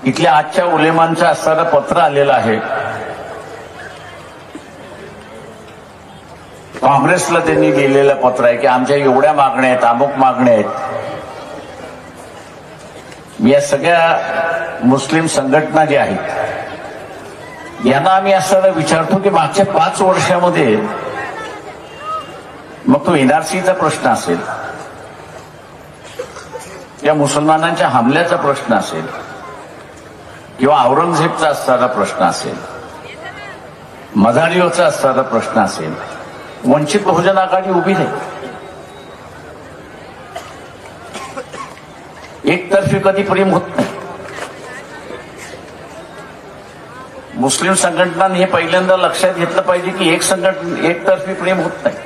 इथल्या आजच्या उलेमांचं असणारं पत्र आलेलं आहे. काँग्रेसला त्यांनी लिहिलेलं पत्र आहे की आमच्या एवढ्या मागण्या आहेत, अमुक मागण्या आहेत. या सगळ्या मुस्लिम संघटना ज्या आहेत यांना आम्ही असं विचारतो की मागच्या 5 वर्षामध्ये मग तो एनआरसीचा प्रश्न असेल, या मुसलमानांच्या हमल्याचा प्रश्न असेल किंवा औरंगजेबचा असणारा प्रश्न असेल, मझारीवरचा असणारा प्रश्न असेल, वंचित बहुजन आघाडी उभी नाही. एकतर्फी कधी प्रेम होत नाही. मुस्लिम संघटनांनी हे पहिल्यांदा लक्षात घेतलं पाहिजे की एकतर्फी प्रेम होत नाही.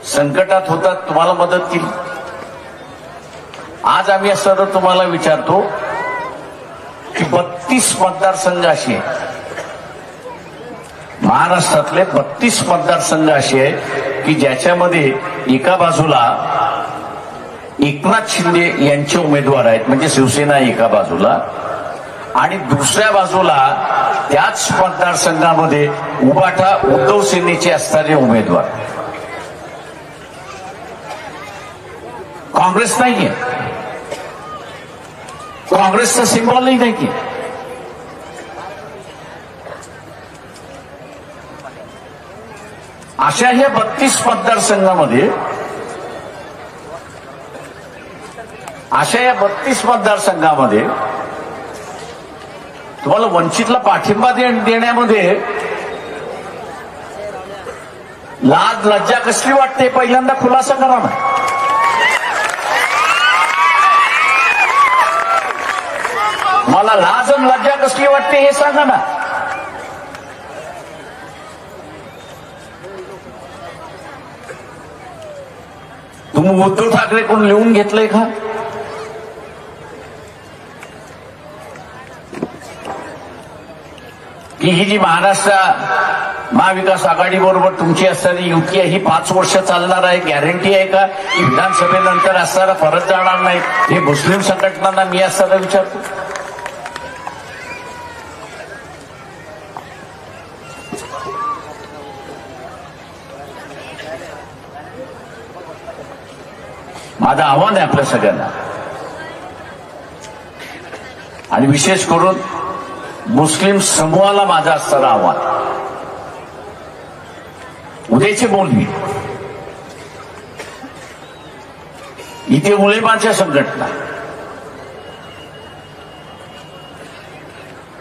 संकटात होतात, तुम्हाला मदत केली. आज आम्ही असं तुम्हाला विचारतो की 32 मतदारसंघ असे आहेत, महाराष्ट्रातले 32 मतदारसंघ असे आहेत की ज्याच्यामध्ये एका बाजूला एकनाथ शिंदे यांचे उमेदवार आहेत, म्हणजे शिवसेना एका बाजूला, आणि दुसऱ्या बाजूला त्याच मतदारसंघामध्ये उबाटा उद्धव सेनेचे असणारे उमेदवार. काँग्रेस नाहीये, काँग्रेसचा सिम्बॉलही नाही. अशा ह्या 32 मतदारसंघामध्ये तुम्हाला वंचितला पाठिंबा देण्यामध्ये लाज लज्जा कसली वाटते पहिल्यांदा खुलासा करा ना. मला लाज आणि लज्जा कसली वाटते हे सांगा ना. तुम्ही उद्धव ठाकरे कोण लिहून घेतलंय का? की ही जी महाराष्ट्र महाविकास आघाडी बरोबर तुमची असणारी युती आहे ही 5 वर्ष चालणार आहे, गॅरंटी आहे का? की विधानसभेनंतर असणारा परत जाणार नाही? हे मुस्लिम संघटनांना मी असताना विचारतो. माझं आव्हान आहे आपल्या सगळ्यांना, आणि विशेष करून मुस्लिम समूहाला माझं असणारं आव्हान. उद्याचे बोलवी इथे उलेमाच्या संघटना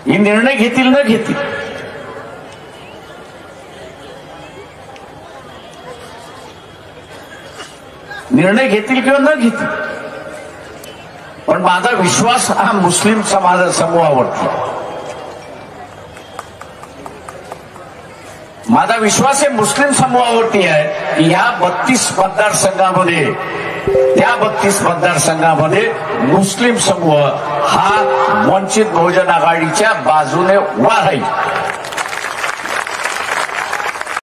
हे निर्णय घेतील न घेतील, निर्णय घेतील किंवा न घेतील, पण माझा विश्वास हा मुस्लिम समाज समूहावरती, माझा विश्वास हे मुस्लिम समूहावरती आहे की ह्या 32 मतदारसंघामध्ये, त्या 32 मतदारसंघामध्ये मुस्लिम समूह हा वंचित बहुजन आघाडीच्या बाजूने उभा राहील.